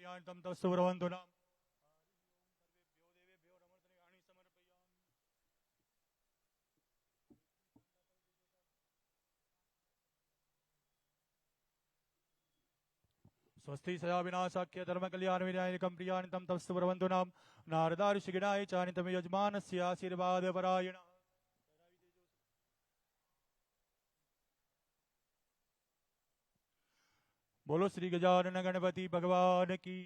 प्रियाणितं तत्सुरवन्तु नाम स्वस्ति सदा विनाशाख्य धर्म कल्याण विनायकं प्रियाणितं तत्सुरवन्तु नाम नारदा ऋषिगणाय चानितं यजमानस्य आशीर्वाद परायण। बोलो श्री गजानन गणपति भगवान की।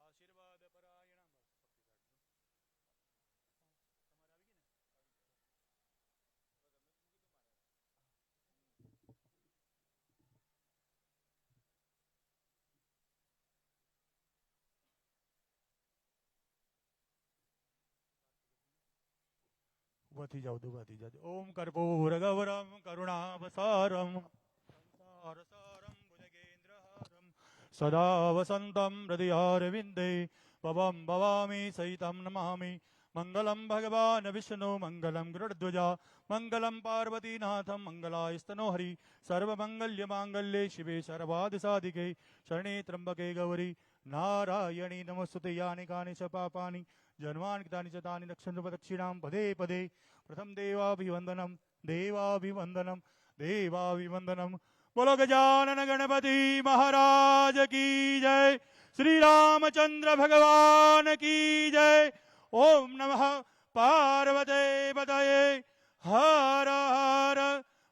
आशीर्वाद परायण। वती जाओ दो वती जाओ। ओम कर्पूर गौरम करुणावसारम संसारसारम भुजगेन्द्रहारम सदा वसंतम हृदयारविंदे भवं भवामि सहितं नमामि। मंगलम भगवान विष्णु मंगलम गरुड़ध्वजा मंगलम पार्वतीनाथम मंगलायस्तनोहरि सर्वमंगल्य मांगल्ये शिवे सर्वादिसाधिके शरणे त्र्यंबके गौरी नारायणी नमोस्तुते। यानि कानि च पापानि जन्मानि कृतानि च तानि रक्षन्तु प्रदक्षिणां पदे पदे। प्रथम देवाभिवंदनम देवाभिवंदनम देवाभिवंदनम। बोलो गजानन गणपति महाराज की जय। श्री रामचंद्र भगवान की जय। ओम नमः पार्वते पतये हर हर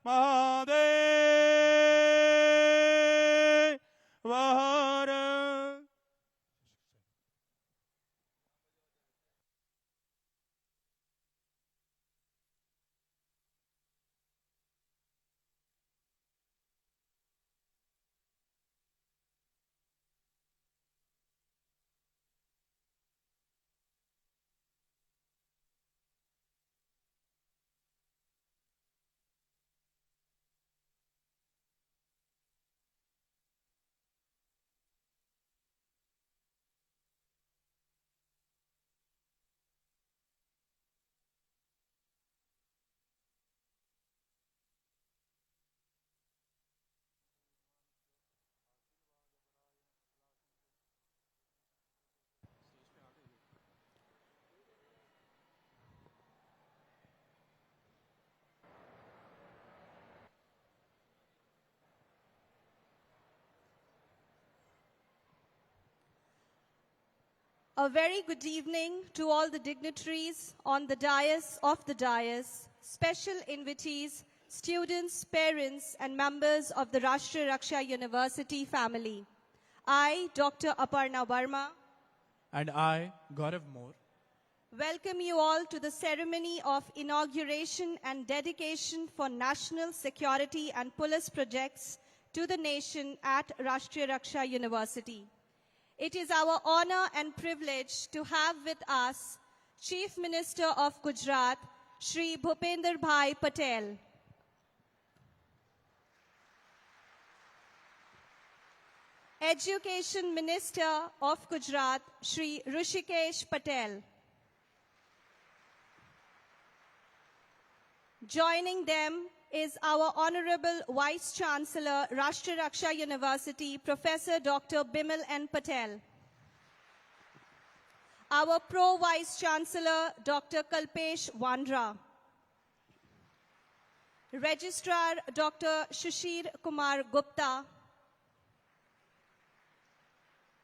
महादेव हर। A very good evening to all the dignitaries on the dais of the dais, special invitees, students, parents, and members of the Rashtriya Raksha University family. I, Dr. Aparna Verma, and I, Gaurav Moore, welcome you all to the ceremony of inauguration and dedication for national security and police projects to the nation at Rashtriya Raksha University. It is our honor and privilege to have with us Chief Minister of Gujarat, Shri Bhupender Bhai Patel. Education Minister of Gujarat, Shri Hrishikesh Patel. Joining them is our Honorable Vice Chancellor, Rashtriya Raksha University, Professor Dr. Bimal N. Patel. Our Pro Vice Chancellor, Dr. Kalpesh Wandra. Registrar, Dr. Shishir Kumar Gupta.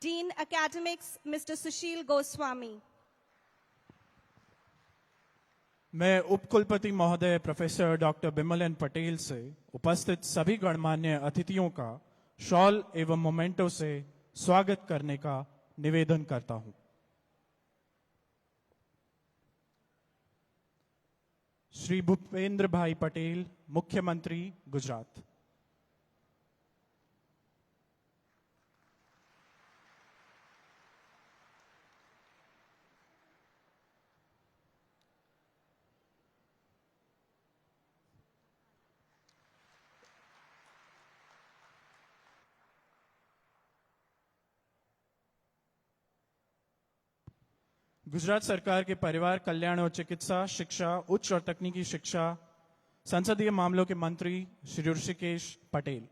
Dean Academics, Mr. Sushil Goswami. मैं उपकुलपति महोदय professor doctor Bimal N Patel से उपस्थित सभी गणमान्य अतिथियों का shawl एवं मोमेंटो से स्वागत करने का निवेदन करता हूं। श्री भूपेंद्र भाई पटेल, मुख्यमंत्री गुजरात। गुजरात सरकार के परिवार कल्याण और चिकित्सा शिक्षा उच्च और तकनीकी शिक्षा संसदीय मामलों के मंत्री Shri Rishikesh Patel.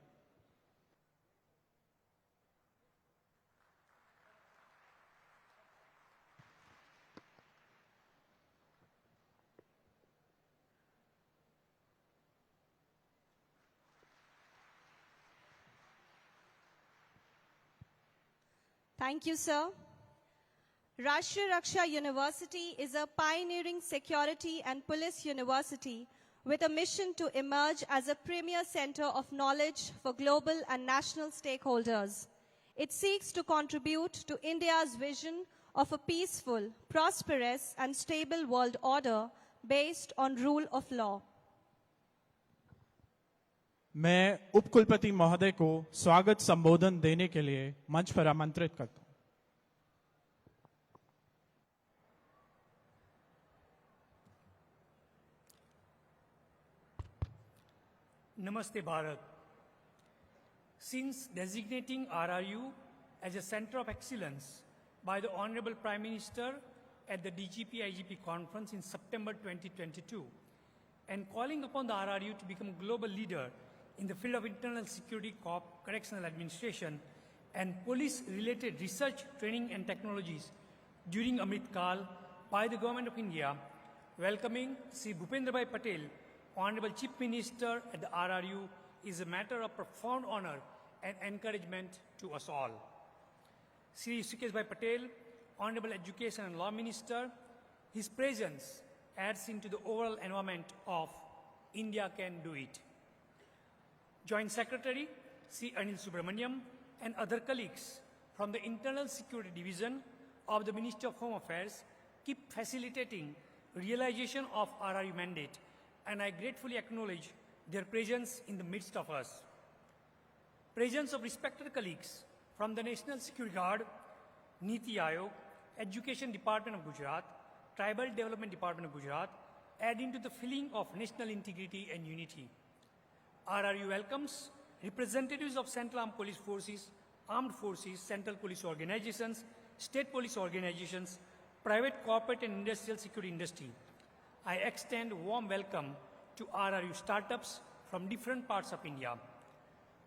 Thank you, sir. Rashtriya Raksha University is a pioneering security and police university with a mission to emerge as a premier center of knowledge for global and national stakeholders. It seeks to contribute to India's vision of a peaceful, prosperous, and stable world order based on rule of law. मैं उपकुलपति महोदय को स्वागत संबोधन देने के लिए मंच पर आमंत्रित करता हूं। Namaste Bharat. Since designating RRU as a center of excellence by the Honorable Prime Minister at the DGP-IGP conference in September 2022 and calling upon the RRU to become a global leader in the field of internal security, correctional administration and police-related research, training and technologies during Amrit Kal by the Government of India, welcoming Sri Bhupendrabhai Patel, Honorable Chief Minister at the RRU, is a matter of profound honor and encouragement to us all. Sri Hrishikeshbhai Patel, Honorable Education and Law Minister, his presence adds into the overall environment of India can do it. Joint Secretary Sri Anil Subramaniam and other colleagues from the Internal Security Division of the Ministry of Home Affairs keep facilitating realization of RRU mandate, and I gratefully acknowledge their presence in the midst of us. Presence of respected colleagues from the National Security Guard, Niti Aayog, Education Department of Gujarat, Tribal Development Department of Gujarat, adding to the feeling of national integrity and unity. RRU welcomes representatives of Central Armed Police Forces, Armed Forces, Central Police Organizations, State Police Organizations, private, corporate and industrial security industry. I extend a warm welcome to RRU startups from different parts of India,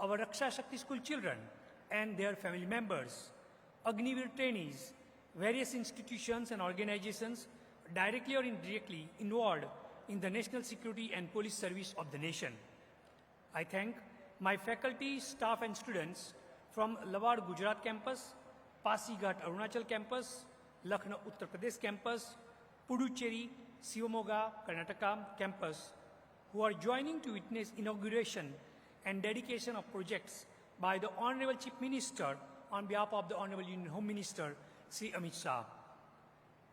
our Raksha Shakti school children and their family members, Agnivir trainees, various institutions and organizations directly or indirectly involved in the national security and police service of the nation. I thank my faculty, staff and students from Lawar Gujarat campus, Pasighat Arunachal campus, Lucknow Uttar Pradesh campus, Puducherry, Shivamogga, Karnataka campus, who are joining to witness inauguration and dedication of projects by the Honorable Chief Minister on behalf of the Honorable Union Home Minister, Sri Amit Shah.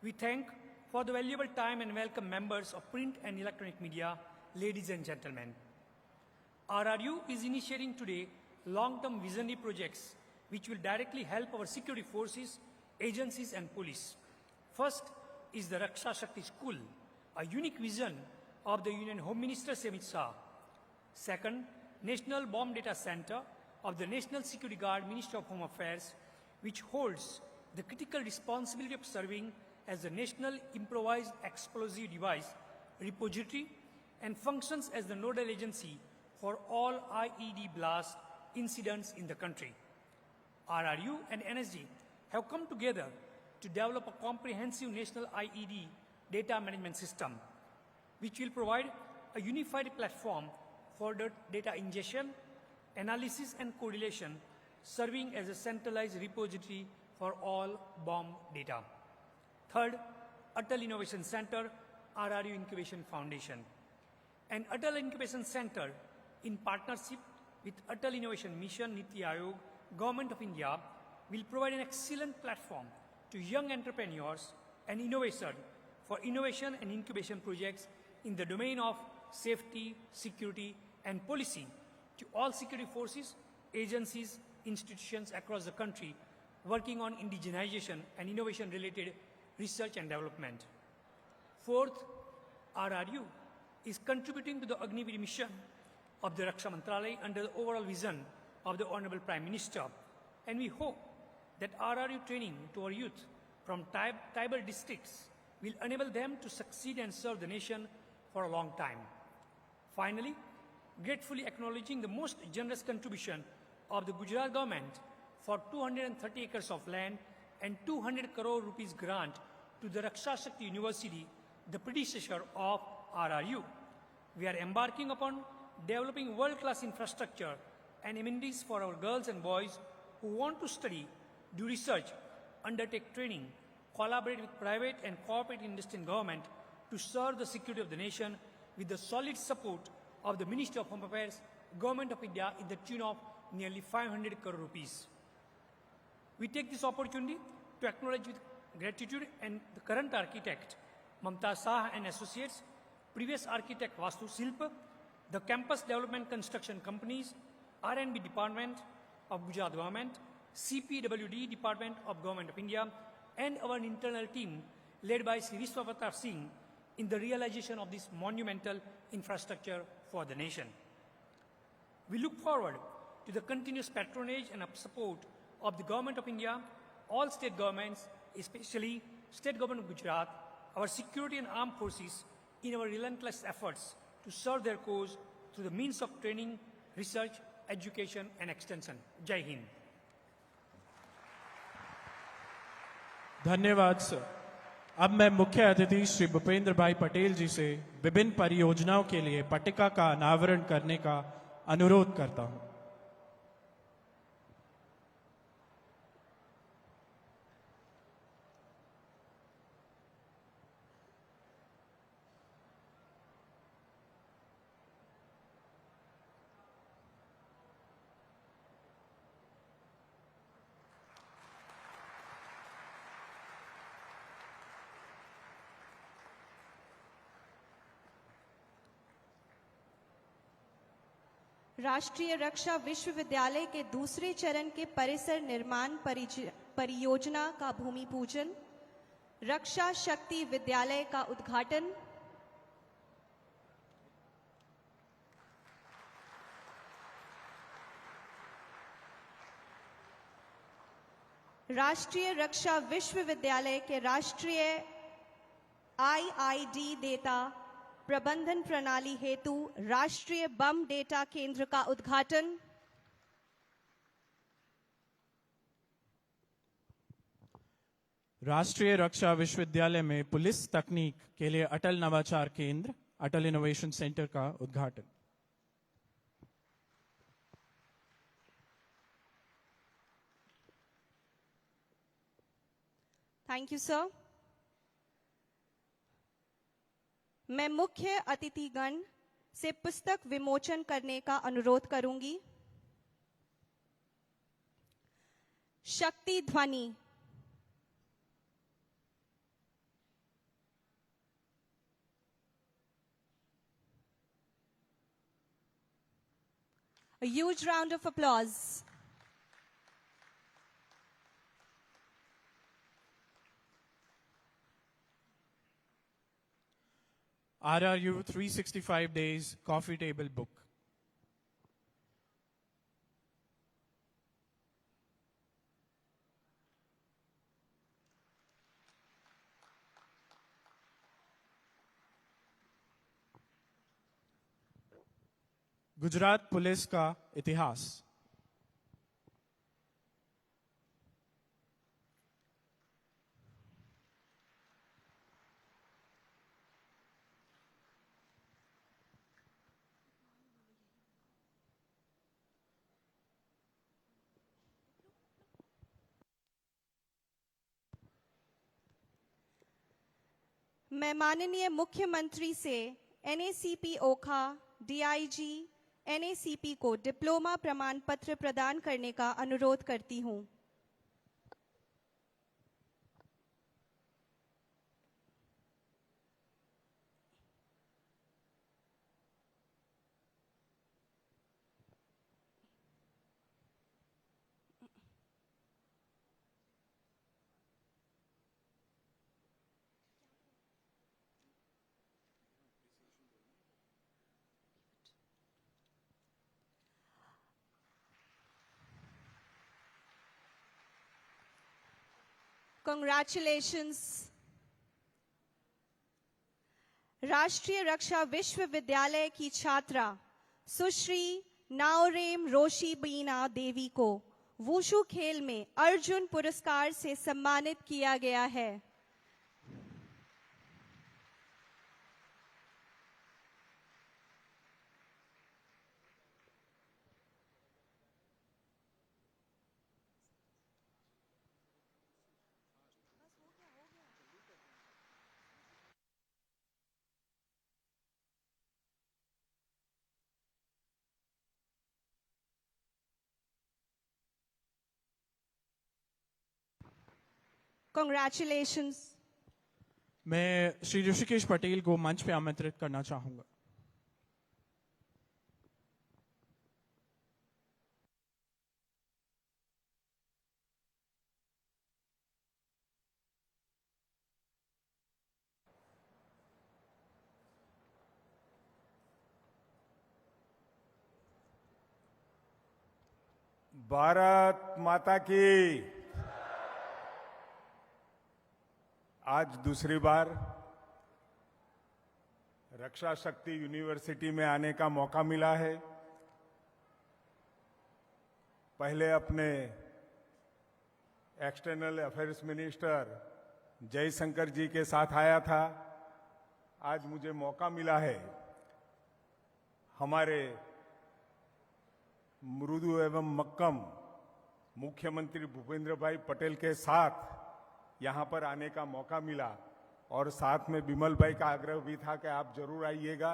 We thank for the valuable time and welcome members of print and electronic media, ladies and gentlemen. RRU is initiating today long-term visionary projects which will directly help our security forces, agencies and police. First is the Raksha Shakti School, a unique vision of the Union Home Minister Amit Shah. Second, National Bomb Data Center of the National Security Guard, Ministry of Home Affairs, which holds the critical responsibility of serving as the National Improvised Explosive Device Repository and functions as the nodal agency for all IED blast incidents in the country. RRU and NSG have come together to develop a comprehensive national IED data management system, which will provide a unified platform for the data ingestion, analysis and correlation, serving as a centralized repository for all bomb data. Third, Atal Innovation Center, RRU Incubation Foundation. An Atal Incubation Center in partnership with Atal Innovation Mission, Niti Aayog, Government of India, will provide an excellent platform to young entrepreneurs and innovators for innovation and incubation projects in the domain of safety, security, and policy to all security forces, agencies, institutions across the country working on indigenization and innovation-related research and development. Fourth, RRU is contributing to the Agnivir mission of the Raksha Mantralaya under the overall vision of the Honorable Prime Minister, and we hope that RRU training to our youth from tribal districts will enable them to succeed and serve the nation for a long time. Finally, gratefully acknowledging the most generous contribution of the Gujarat government for 230 acres of land and 200 crore rupees grant to the Raksha Shakti University, the predecessor of RRU. We are embarking upon developing world-class infrastructure and amenities for our girls and boys who want to study, do research, undertake training, collaborate with private and corporate industry and government to serve the security of the nation with the solid support of the Ministry of Home Affairs, Government of India in the tune of nearly 500 crore rupees. We take this opportunity to acknowledge with gratitude and the current architect, Mamta Shah and Associates, previous architect Vastu Silpa, the campus development construction companies, R&B Department of Gujarat Government, CPWD Department of Government of India, and our internal team led by Sri Vishwavatar Singh in the realization of this monumental infrastructure for the nation. We look forward to the continuous patronage and support of the Government of India, all state governments, especially State Government of Gujarat, our security and armed forces in our relentless efforts to serve their cause through the means of training, research, education and extension. Jai Hind. धन्यवाद sir. अब मैं मुख्य अतिथि श्री भूपेंद्र भाई पटेल जी से विभिन्न परियोजनाओं के लिए पट्टिका का अनावरण करने का अनुरोध करता हूं। राष्ट्रीय रक्षा विश्वविद्यालय के दूसरे चरण के परिसर निर्माण परियोजना का भूमि पूजन, रक्षा शक्ति विद्यालय का उद्घाटन, राष्ट्रीय रक्षा विश्वविद्यालय के राष्ट्रीय IID डेटा प्रबंधन प्रणाली हेतु राष्ट्रीय बम डेटा केंद्र का उद्घाटन, राष्ट्रीय रक्षा विश्वविद्यालय में पुलिस तकनीक के लिए अटल नवाचार केंद्र, अटल इनोवेशन सेंटर का उद्घाटन। Thank you sir. मैं मुख्य अतिथिगण से पुस्तक विमोचन करने का अनुरोध करूंगी। शक्ति ध्वनि। A huge round of applause. RRU 365 Days Coffee Table Book. Gujarat police का इतिहास। मैं माननीय मुख्यमंत्री से NACP ओखा DIG NACP को डिप्लोमा प्रमाण पत्र प्रदान करने का अनुरोध करती हूं। Congratulations. राष्ट्रीय रक्षा विश्वविद्यालय की छात्रा सुश्री नाओरेम रोशी बीना देवी को वुशु खेल में अर्जुन पुरस्कार से सम्मानित किया गया है। Congratulations. मैं श्री ऋषिकेश पटेल को मंच पे आमंत्रित करना चाहूंगा। भारत माता की आज दूसरी बार रक्षा शक्ति यूनिवर्सिटी में आने का मौका मिला है। पहले अपने एक्सटर्नल अफेयर्स मिनिस्टर जयशंकर जी के साथ आया था। आज मुझे मौका मिला है हमारे मृदु एवं मक्कम मुख्यमंत्री भूपेंद्र भाई पटेल के साथ यहां पर आने का मौका मिला और साथ में बिमल भाई का आग्रह भी था कि आप जरूर आइएगा।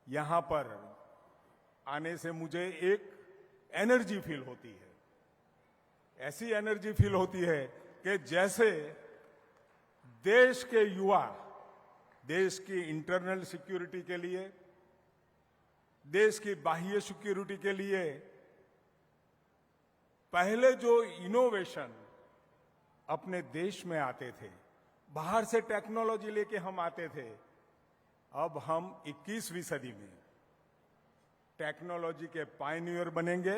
यहां पर आने से मुझे एक एनर्जी फील होती है, ऐसी एनर्जी फील होती है कि जैसे देश के युवा देश की इंटरनल सिक्योरिटी के लिए, देश की बाह्य सिक्योरिटी के लिए पहले जो इनोवेशन अपने देश में आते थे, बाहर से टेक्नोलॉजी लेके हम आते थे, अब हम 21वीं सदी में टेक्नोलॉजी के पायनियर बनेंगे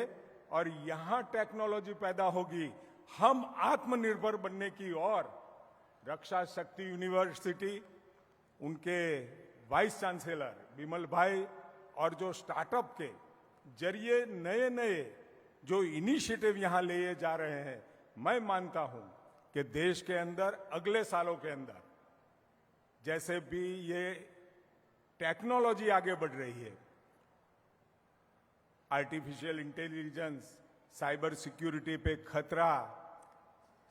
और यहां टेक्नोलॉजी पैदा होगी। हम आत्मनिर्भर बनने की ओर रक्षा शक्ति यूनिवर्सिटी, उनके वाइस चांसलर बिमल भाई और जो स्टार्टअप के जरिए नए नए जो इनिशिएटिव यहां लिए जा रहे हैं, मैं मानता हूं कि देश के अंदर अगले सालों के अंदर जैसे भी ये टेक्नोलॉजी आगे बढ़ रही है, आर्टिफिशियल इंटेलिजेंस, साइबर सिक्योरिटी पे खतरा,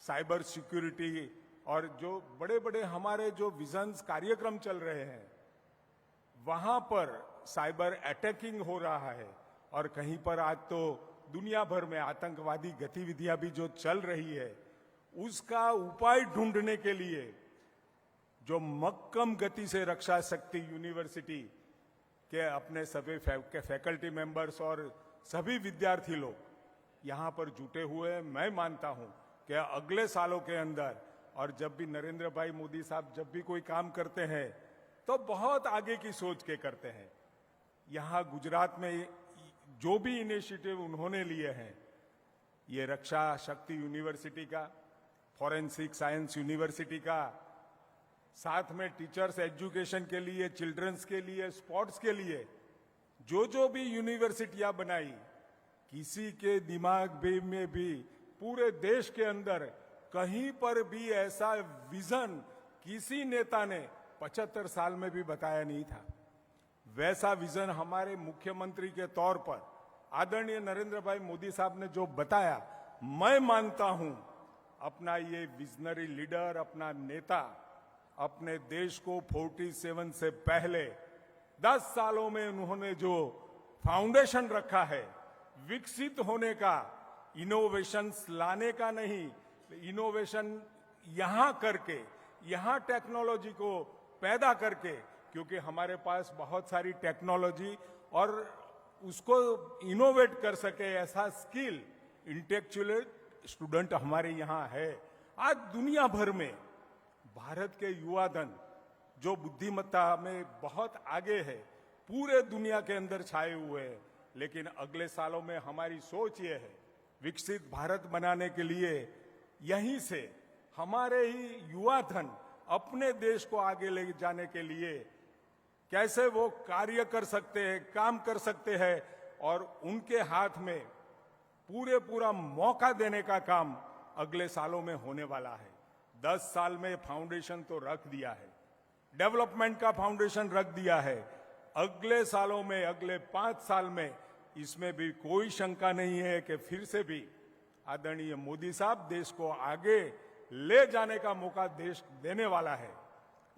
साइबर सिक्योरिटी और जो बड़े बड़े हमारे जो विजन्स कार्यक्रम चल रहे हैं, वहां पर साइबर अटैकिंग हो रहा है और कहीं पर आज तो दुनिया भर में आतंकवादी गतिविधियां भी जो चल रही है, उसका उपाय ढूंढने के लिए जो मक्कम गति से रक्षा शक्ति यूनिवर्सिटी के अपने सभी फैकल्टी मेंबर्स और सभी विद्यार्थी लोग यहां पर जुटे हुए हैं, मैं मानता हूं कि अगले सालों के अंदर, और जब भी नरेंद्र भाई मोदी साहब जब भी कोई काम करते हैं तो बहुत आगे की सोच के करते हैं। यहां गुजरात में जो भी इनिशिएटिव उन्होंने लिए हैं, ये रक्षा शक्ति यूनिवर्सिटी का, फॉरेंसिक साइंस यूनिवर्सिटी का, साथ में टीचर्स एजुकेशन के लिए, चिल्ड्रंस के लिए, स्पोर्ट्स के लिए जो भी यूनिवर्सिटियां बनाई, किसी के दिमाग में भी पूरे देश के अंदर कहीं पर भी ऐसा विजन किसी नेता ने 75 साल में भी बताया नहीं था। वैसा विजन हमारे मुख्यमंत्री के तौर पर आदरणीय नरेंद्र भाई मोदी साहब ने जो बताया, मैं मानता हूं अपना ये विजनरी लीडर, अपना नेता अपने देश को 47 से पहले 10 सालों में उन्होंने जो फाउंडेशन रखा है विकसित होने का, इनोवेशंस लाने का नहीं, इनोवेशन यहां करके, यहां टेक्नोलॉजी को पैदा करके, क्योंकि हमारे पास बहुत सारी टेक्नोलॉजी और उसको इनोवेट कर सके ऐसा स्किल, इंटेलेक्चुअल स्टूडेंट हमारे यहां है। आज दुनिया भर में भारत के युवा धन जो बुद्धिमत्ता में बहुत आगे है, पूरे दुनिया के अंदर छाए हुए हैं, लेकिन अगले सालों में हमारी सोच ये है विकसित भारत बनाने के लिए यहीं से हमारे ही युवा धन अपने देश को आगे ले जाने के लिए कैसे वो कार्य कर सकते हैं, काम कर सकते हैं, और उनके हाथ में पूरा मौका देने का काम अगले सालों में होने वाला है। 10 साल में फाउंडेशन तो रख दिया है, डेवलपमेंट का फाउंडेशन रख दिया है। अगले सालों में, अगले 5 साल में इसमें भी कोई शंका नहीं है कि फिर से भी आदरणीय मोदी साहब देश को आगे ले जाने का मौका देश देने वाला है,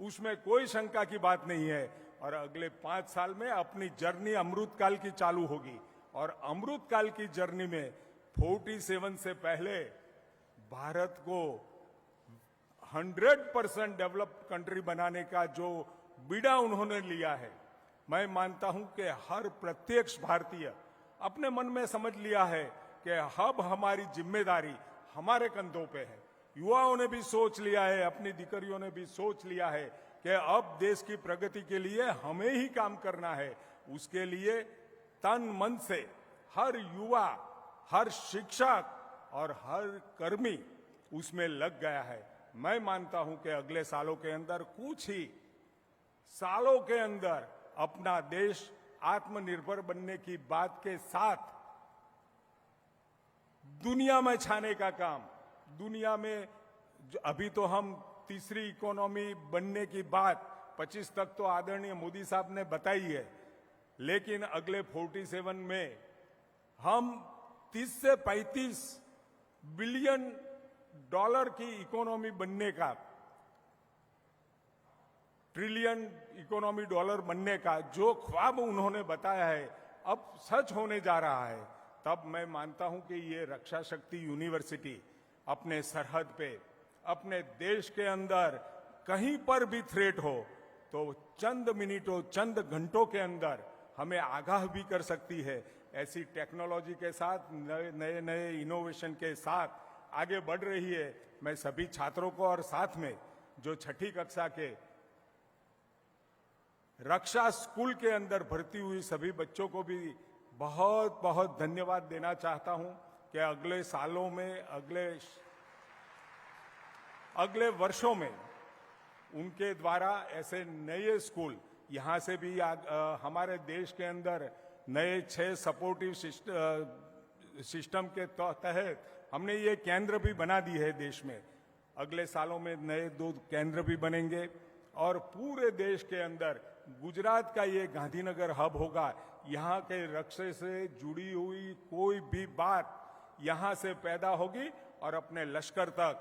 उसमें कोई शंका की बात नहीं है। और अगले 5 साल में अपनी जर्नी अमृतकाल की चालू होगी, और अमृतकाल की जर्नी में 47 से पहले भारत को 100% डेवलप्ड कंट्री बनाने का जो बीड़ा उन्होंने लिया है, मैं मानता हूं कि हर प्रत्यक्ष भारतीय अपने मन में समझ लिया है कि अब हमारी जिम्मेदारी हमारे कंधों पे है। युवाओं ने भी सोच लिया है, अपनी दीकरियों ने भी सोच लिया है कि अब देश की प्रगति के लिए हमें ही काम करना है। उसके लिए तन मन से हर युवा, हर शिक्षक और हर कर्मी उसमें लग गया है। मैं मानता हूं कि अगले सालों के अंदर, कुछ ही सालों के अंदर अपना देश आत्मनिर्भर बनने की बात के साथ दुनिया में छाने का काम, दुनिया में अभी तो हम तीसरी इकोनॉमी बनने की बात 25 तक तो आदरणीय मोदी साहब ने बताई है, लेकिन अगले 47 में हम 30 से 35 बिलियन डॉलर की इकोनॉमी बनने का, ट्रिलियन इकोनॉमी डॉलर बनने का जो ख्वाब उन्होंने बताया है अब सच होने जा रहा है। तब मैं मानता हूं कि ये रक्षा शक्ति यूनिवर्सिटी अपने सरहद पे, अपने देश के अंदर कहीं पर भी थ्रेट हो तो चंद मिनटों, चंद घंटों के अंदर हमें आगाह भी कर सकती है। ऐसी टेक्नोलॉजी के साथ, नए नए इनोवेशन के साथ आगे बढ़ रही है। मैं सभी छात्रों को और साथ में जो 6ठी कक्षा के रक्षा स्कूल के अंदर भर्ती हुई सभी बच्चों को भी बहुत बहुत धन्यवाद देना चाहता हूं कि अगले सालों में, अगले वर्षों में उनके द्वारा ऐसे नए स्कूल यहां से भी हमारे देश के अंदर नए 6 सपोर्टिव सिस्टम के तहत हमने ये केंद्र भी बना दी है देश में। अगले सालों में नए 2 केंद्र भी बनेंगे और पूरे देश के अंदर गुजरात का ये गांधीनगर हब होगा। यहाँ के रक्षा से जुड़ी हुई कोई भी बात यहाँ से पैदा होगी और अपने लश्कर तक,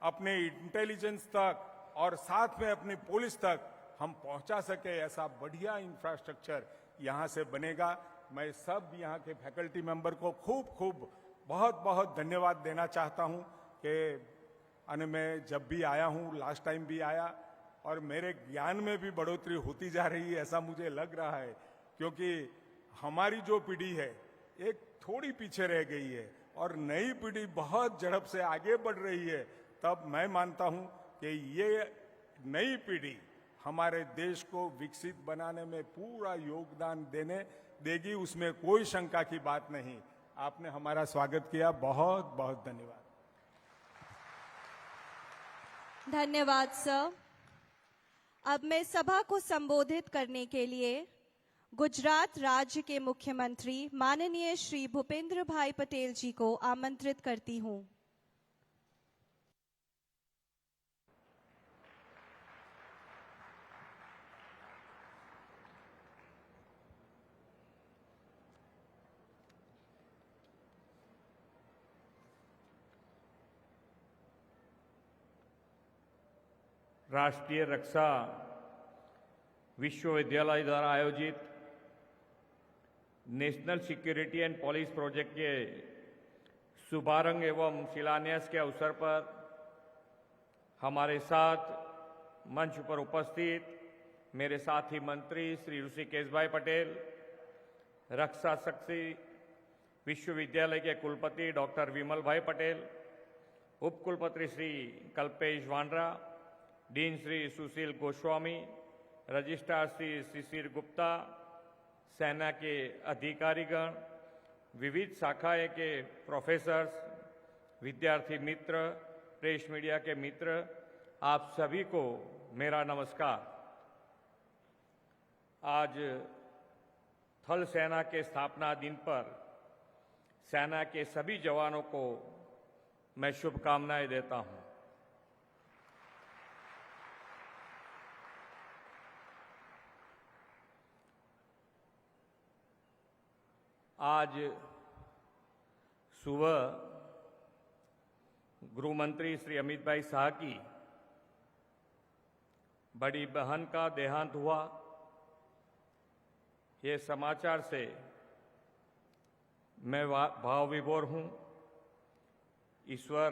अपने इंटेलिजेंस तक और साथ में अपनी पुलिस तक हम पहुंचा सके, ऐसा बढ़िया इंफ्रास्ट्रक्चर यहाँ से बनेगा। मैं सब यहाँ के फैकल्टी मेंबर को खूब बहुत बहुत धन्यवाद देना चाहता हूँ कि मैं जब भी आया हूँ, लास्ट टाइम भी आया, और मेरे ज्ञान में भी बढ़ोतरी होती जा रही है ऐसा मुझे लग रहा है, क्योंकि हमारी जो पीढ़ी है एक थोड़ी पीछे रह गई है और नई पीढ़ी बहुत झड़प से आगे बढ़ रही है। तब मैं मानता हूं कि ये नई पीढ़ी हमारे देश को विकसित बनाने में पूरा योगदान देगी, उसमें कोई शंका की बात नहीं। आपने हमारा स्वागत किया, बहुत बहुत धन्यवाद। धन्यवाद सर। अब मैं सभा को संबोधित करने के लिए गुजरात राज्य के मुख्यमंत्री माननीय श्री भूपेंद्र भाई पटेल जी को आमंत्रित करती हूं। राष्ट्रीय रक्षा विश्वविद्यालय द्वारा आयोजित national security and policy project के शुभारंभ एवं शिलान्यास के अवसर पर हमारे साथ मंच पर उपस्थित मेरे साथी मंत्री श्री ऋषिकेश भाई पटेल, रक्षा शक्ति विश्वविद्यालय के कुलपति डॉक्टर विमल भाई पटेल, उपकुलपति श्री कल्पेश वांड्रा, डीन श्री सुशील गोस्वामी, रजिस्ट्रार श्री शिशिर गुप्ता, सेना के अधिकारीगण, विविध शाखाएं के प्रोफेसर्स, विद्यार्थी मित्र, प्रेस मीडिया के मित्र, आप सभी को मेरा नमस्कार। आज थल सेना के स्थापना दिन पर सेना के सभी जवानों को मैं शुभकामनाएं देता हूं। आज सुबह गृह मंत्री श्री अमित भाई शाह की बड़ी बहन का देहांत हुआ। ये समाचार से मैं भाव विभोर हूं। ईश्वर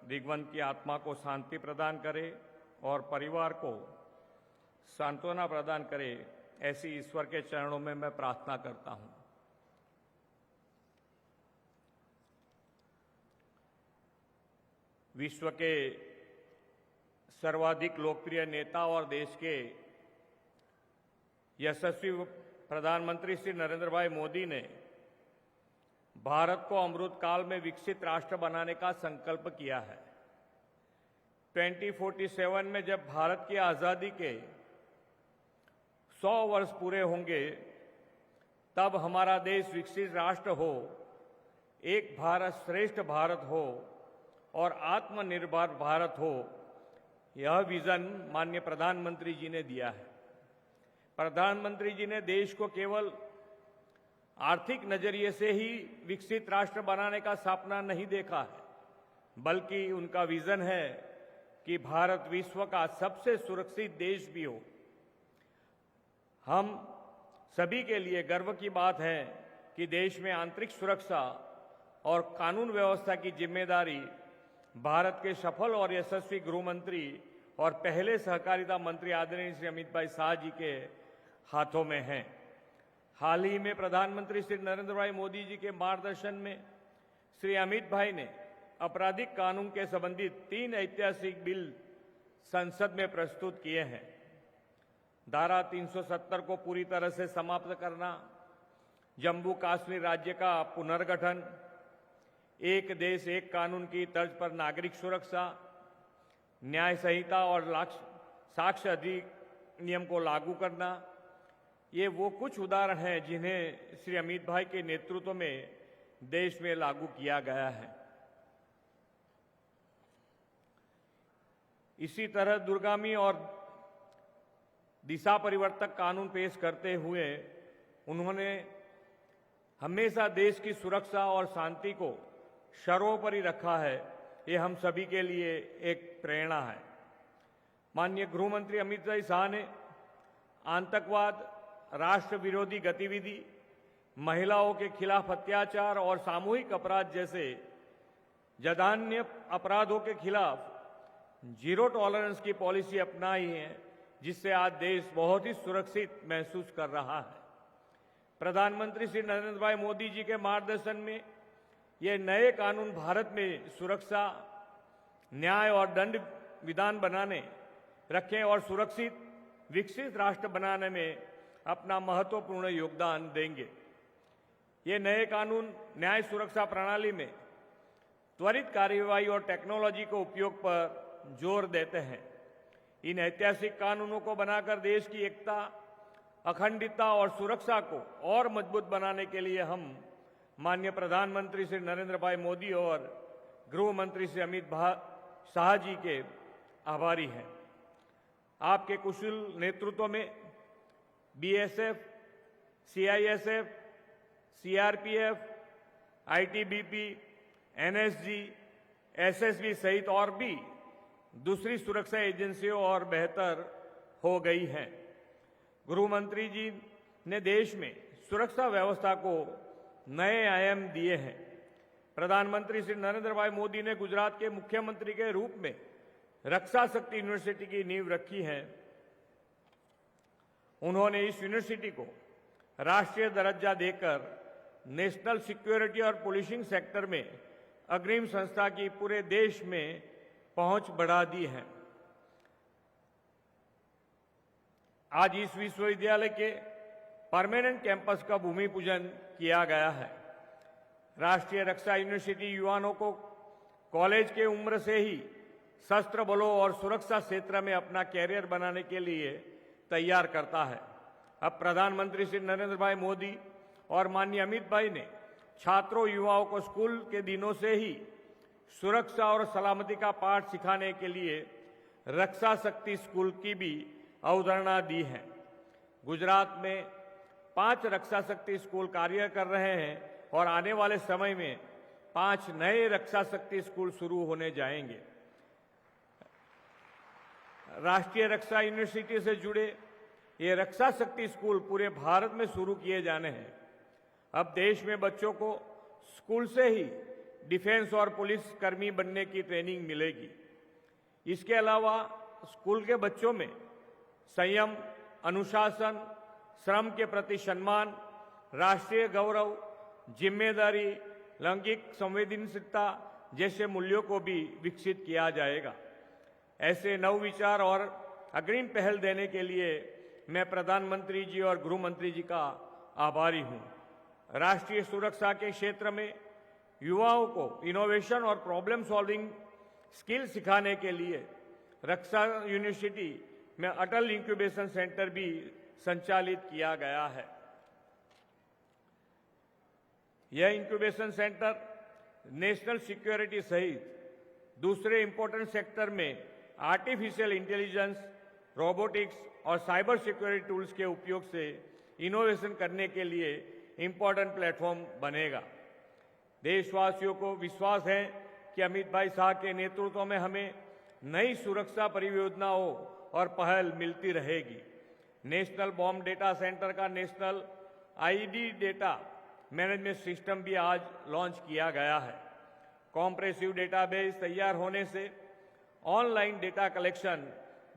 दिग्वंत की आत्मा को शांति प्रदान करे और परिवार को सांत्वना प्रदान करे, ऐसी ईश्वर के चरणों में मैं प्रार्थना करता हूं। विश्व के सर्वाधिक लोकप्रिय नेता और देश के यशस्वी प्रधानमंत्री श्री नरेंद्र भाई मोदी ने भारत को अमृत काल में विकसित राष्ट्र बनाने का संकल्प किया है। 2047 में जब भारत की आजादी के 100 वर्ष पूरे होंगे, तब हमारा देश विकसित राष्ट्र हो, एक भारत श्रेष्ठ भारत हो और आत्मनिर्भर भारत हो, यह विजन माननीय प्रधानमंत्री जी ने दिया है। प्रधानमंत्री जी ने देश को केवल आर्थिक नजरिए से ही विकसित राष्ट्र बनाने का सपना नहीं देखा है, बल्कि उनका विजन है कि भारत विश्व का सबसे सुरक्षित देश भी हो। हम सभी के लिए गर्व की बात है कि देश में आंतरिक सुरक्षा और कानून व्यवस्था की जिम्मेदारी भारत के सफल और यशस्वी गृह मंत्री और पहले सहकारिता मंत्री आदरणीय श्री अमित भाई शाह जी के हाथों में है। हाल ही में प्रधानमंत्री श्री नरेंद्र भाई मोदी जी के मार्गदर्शन में श्री अमित भाई ने आपराधिक कानून के संबंधित 3 ऐतिहासिक बिल संसद में प्रस्तुत किए हैं। धारा 370 को पूरी तरह से समाप्त करना, जम्मू कश्मीर राज्य का पुनर्गठन, एक देश एक कानून की तर्ज पर नागरिक सुरक्षा, न्याय संहिता और साक्ष्य अधिनियम को लागू करना, ये वो कुछ उदाहरण हैं जिन्हें श्री अमित भाई के नेतृत्व में देश में लागू किया गया है। इसी तरह दूरगामी और दिशा परिवर्तक कानून पेश करते हुए उन्होंने हमेशा देश की सुरक्षा और शांति को सर्वोपरि रखा है। ये हम सभी के लिए एक प्रेरणा है। माननीय गृह मंत्री अमित भाई शाह ने आतंकवाद, राष्ट्र विरोधी गतिविधि, महिलाओं के खिलाफ अत्याचार और सामूहिक अपराध जैसे जघन्य अपराधों के खिलाफ जीरो टॉलरेंस की पॉलिसी अपनाई है, जिससे आज देश बहुत ही सुरक्षित महसूस कर रहा है। प्रधानमंत्री श्री नरेंद्र भाई मोदी जी के मार्गदर्शन में ये नए कानून भारत में सुरक्षा, न्याय और दंड विधान बनाने रखें और सुरक्षित विकसित राष्ट्र बनाने में अपना महत्वपूर्ण योगदान देंगे। ये नए कानून न्याय सुरक्षा प्रणाली में त्वरित कार्यवाही और टेक्नोलॉजी के उपयोग पर जोर देते हैं। इन ऐतिहासिक कानूनों को बनाकर देश की एकता, अखंडता और सुरक्षा को और मजबूत बनाने के लिए हम माननीय प्रधानमंत्री श्री नरेंद्र भाई मोदी और गृह मंत्री श्री अमित शाह जी के आभारी हैं। आपके कुशल नेतृत्व में BSF, CISF, CRPF, ITBP, NSG, SSB सहित और भी दूसरी सुरक्षा एजेंसियों और बेहतर हो गई हैं। गृह मंत्री जी ने देश में सुरक्षा व्यवस्था को नए आयाम दिए हैं। प्रधानमंत्री श्री नरेंद्र भाई मोदी ने गुजरात के मुख्यमंत्री के रूप में रक्षा शक्ति यूनिवर्सिटी की नींव रखी है। उन्होंने इस यूनिवर्सिटी को राष्ट्रीय दर्जा देकर नेशनल सिक्योरिटी और पुलिसिंग सेक्टर में अग्रिम संस्था की पूरे देश में पहुंच बढ़ा दी है। आज इस विश्वविद्यालय के परमानेंट कैंपस का भूमि पूजन किया गया है। राष्ट्रीय रक्षा यूनिवर्सिटी युवाओं को कॉलेज के उम्र से ही सशस्त्र बलों और सुरक्षा क्षेत्र में अपना कैरियर बनाने के लिए तैयार करता है। अब प्रधानमंत्री श्री नरेंद्र भाई मोदी और माननीय अमित भाई ने छात्रों युवाओं को स्कूल के दिनों से ही सुरक्षा और सलामती का पाठ सिखाने के लिए रक्षा शक्ति स्कूल की भी अवधारणा दी है। गुजरात में 5 रक्षा शक्ति स्कूल कार्य कर रहे हैं और आने वाले समय में 5 नए रक्षा शक्ति स्कूल शुरू होने जाएंगे। राष्ट्रीय रक्षा यूनिवर्सिटी से जुड़े ये रक्षा शक्ति स्कूल पूरे भारत में शुरू किए जाने हैं। अब देश में बच्चों को स्कूल से ही डिफेंस और पुलिस कर्मी बनने की ट्रेनिंग मिलेगी। इसके अलावा स्कूल के बच्चों में संयम, अनुशासन, श्रम के प्रति सम्मान, राष्ट्रीय गौरव, जिम्मेदारी, लैंगिक संवेदनशीलता जैसे मूल्यों को भी विकसित किया जाएगा। ऐसे नवविचार और अग्रिम पहल देने के लिए मैं प्रधानमंत्री जी और गृह मंत्री जी का आभारी हूं। राष्ट्रीय सुरक्षा के क्षेत्र में युवाओं को इनोवेशन और प्रॉब्लम सॉल्विंग स्किल सिखाने के लिए रक्षा यूनिवर्सिटी में अटल इंक्यूबेशन सेंटर भी संचालित किया गया है। यह इंक्यूबेशन सेंटर नेशनल सिक्योरिटी सहित दूसरे इंपॉर्टेंट सेक्टर में आर्टिफिशियल इंटेलिजेंस, रोबोटिक्स और साइबर सिक्योरिटी टूल्स के उपयोग से इनोवेशन करने के लिए इंपॉर्टेंट प्लेटफॉर्म बनेगा। देशवासियों को विश्वास है कि अमित भाई शाह के नेतृत्व में हमें नई सुरक्षा परियोजनाओं और पहल मिलती रहेगी। नेशनल बॉम्ब डेटा सेंटर का national ID data management system भी आज लॉन्च किया गया है। कॉम्प्रेसिव डेटाबेस तैयार होने से online data collection,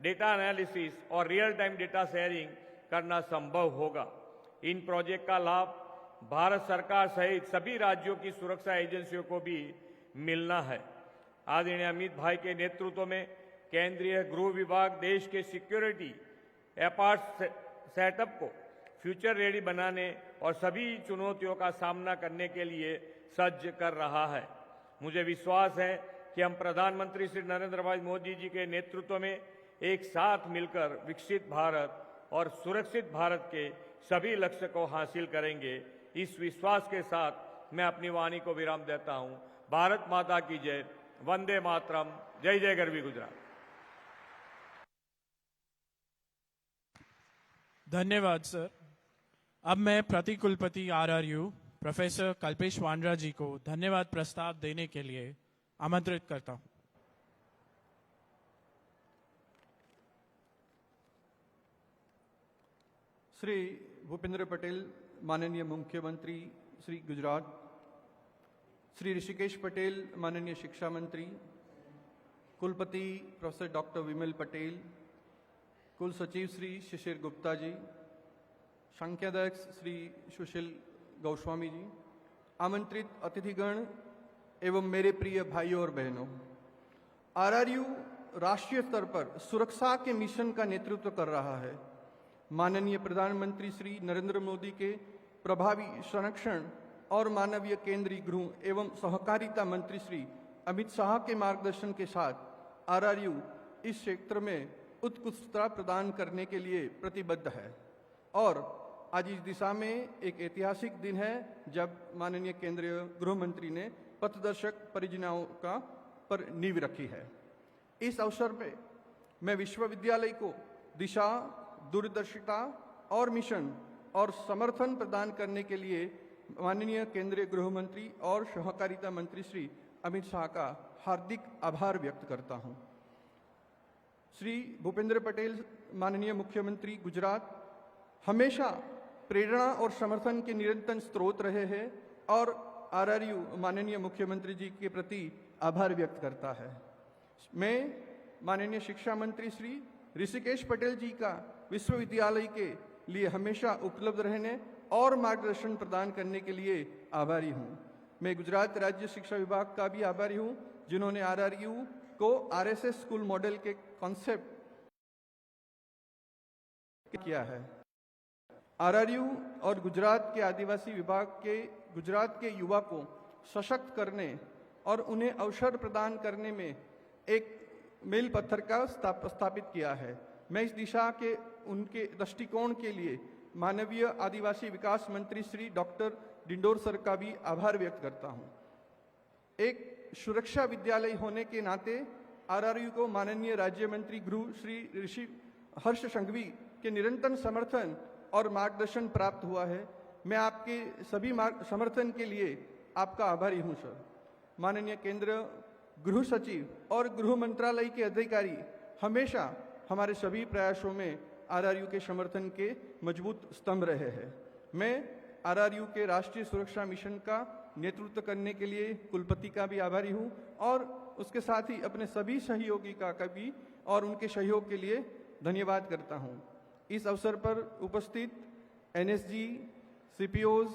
data analysis और रियल टाइम डेटा शेयरिंग करना संभव होगा। इन प्रोजेक्ट का लाभ भारत सरकार सहित सभी राज्यों की सुरक्षा एजेंसियों को भी मिलना है। आदरणीय अमित भाई के नेतृत्व में केंद्रीय गृह विभाग देश के सिक्योरिटी एपार्ट सेटअप को फ्यूचर रेडी बनाने और सभी चुनौतियों का सामना करने के लिए सज्ज कर रहा है। मुझे विश्वास है कि हम प्रधानमंत्री श्री नरेंद्र भाई मोदी जी के नेतृत्व में एक साथ मिलकर विकसित भारत और सुरक्षित भारत के सभी लक्ष्य को हासिल करेंगे। इस विश्वास के साथ मैं अपनी वाणी को विराम देता हूं। भारत माता की जय, वंदे मातरम, जय जय गरवी गुजरात। धन्यवाद सर। अब मैं प्रतिकुलपति आरआरयू प्रोफेसर कल्पेश वांड्रा जी को धन्यवाद प्रस्ताव देने के लिए आमंत्रित करता हूं। श्री भूपेंद्र पटेल माननीय मुख्यमंत्री श्री गुजरात, श्री ऋषिकेश पटेल माननीय शिक्षा मंत्री, कुलपति प्रोफेसर डॉक्टर विमल पटेल, कुल सचिव श्री शिशिर गुप्ता जी, संख्याध्यक्ष श्री सुशील गोस्वामी जी, आमंत्रित अतिथिगण एवं मेरे प्रिय भाइयों और बहनों, आरआरयू राष्ट्रीय स्तर पर सुरक्षा के मिशन का नेतृत्व कर रहा है। माननीय प्रधानमंत्री श्री नरेंद्र मोदी के प्रभावी संरक्षण और मानवीय केंद्रीय गृह एवं सहकारिता मंत्री श्री अमित शाह के मार्गदर्शन के साथ आरआरयू इस क्षेत्र में उत्कृष्टता प्रदान करने के लिए प्रतिबद्ध है और आज इस दिशा में एक ऐतिहासिक दिन है जब माननीय केंद्रीय गृह मंत्री ने पथदर्शक परियोजनाओं पर नींव रखी है। इस अवसर पे मैं विश्वविद्यालय को दिशा, दूरदर्शिता और मिशन और समर्थन प्रदान करने के लिए माननीय केंद्रीय गृह मंत्री और सहकारिता मंत्री श्री अमित शाह का हार्दिक आभार व्यक्त करता हूं। श्री भूपेंद्र पटेल माननीय मुख्यमंत्री गुजरात हमेशा प्रेरणा और समर्थन के निरंतर स्रोत रहे हैं और आरआरयू माननीय मुख्यमंत्री जी के प्रति आभार व्यक्त करता है। मैं माननीय शिक्षा मंत्री श्री ऋषिकेश पटेल जी का विश्वविद्यालय के लिए हमेशा उपलब्ध रहने और मार्गदर्शन प्रदान करने के लिए आभारी हूं। मैं गुजरात राज्य शिक्षा विभाग का भी आभारी हूं जिन्होंने आरआरयू को आरएसएस स्कूल मॉडल के कॉन्सेप्ट किया है। आरआरयू और गुजरात के आदिवासी विभाग के गुजरात के युवा को सशक्त करने और उन्हें अवसर प्रदान करने में एक मील पत्थर का स्थापित किया है। मैं इस दिशा के उनके दृष्टिकोण के लिए मानवीय आदिवासी विकास मंत्री श्री डॉक्टर डिंडोर सर का भी आभार व्यक्त करता हूं। एक सुरक्षा विद्यालय होने के नाते आरआरयू को माननीय राज्य मंत्री गृह श्री ऋषि हर्ष संघवी के निरंतर समर्थन और मार्गदर्शन प्राप्त हुआ है। मैं आपके सभी समर्थन के लिए आपका आभारी हूं सर। माननीय केंद्र गृह सचिव और गृह मंत्रालय के अधिकारी हमेशा हमारे सभी प्रयासों में आरआरयू के समर्थन के मजबूत स्तंभ रहे हैं। मैं आरआरयू के राष्ट्रीय सुरक्षा मिशन का नेतृत्व करने के लिए कुलपति का भी आभारी हूं और उसके साथ ही अपने सभी सहयोगी का भी और उनके सहयोग के लिए धन्यवाद करता हूं। इस अवसर पर उपस्थित एनएसजी, सीपीओज,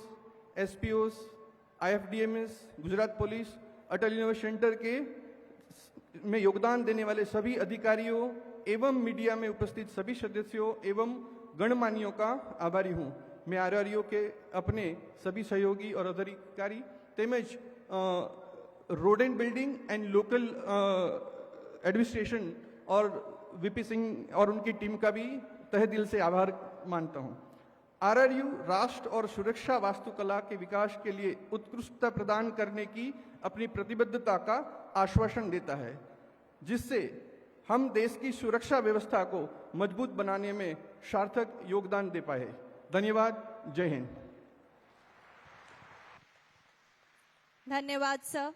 एसपीओज, आईएफडीएमएस, गुजरात पुलिस, अटल इनोवेशन सेंटर के में योगदान देने वाले सभी अधिकारियों एवं मीडिया में उपस्थित सभी सदस्यों एवं गणमान्यों का आभारी हूं। मैं आरआरयू के अपने सभी सहयोगी और अधिकारी तेमज road and building and local administration और वीपी सिंह और उनकी टीम का भी तहे दिल से आभार मानता हूं। आरआरयू राष्ट्र और सुरक्षा वास्तुकला के विकास के लिए उत्कृष्टता प्रदान करने की अपनी प्रतिबद्धता का आश्वासन देता है, जिससे हम देश की सुरक्षा व्यवस्था को मजबूत बनाने में सार्थक योगदान दे पाए। धन्यवाद। जय हिंद। धन्यवाद sir.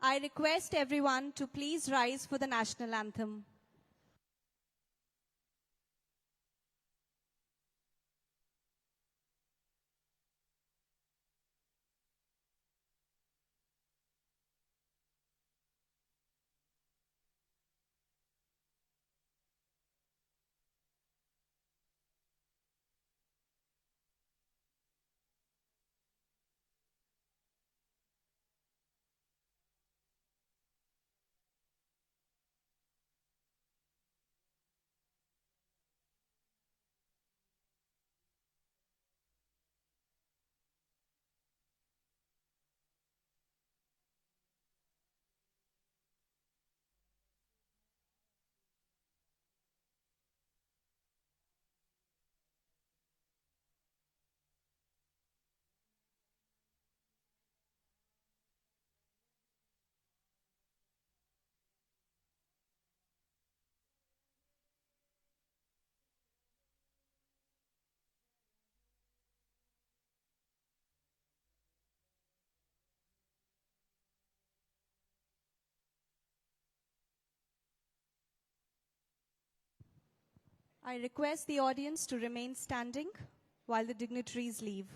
I request everyone to please rise for the national anthem. I request the audience to remain standing while the dignitaries leave.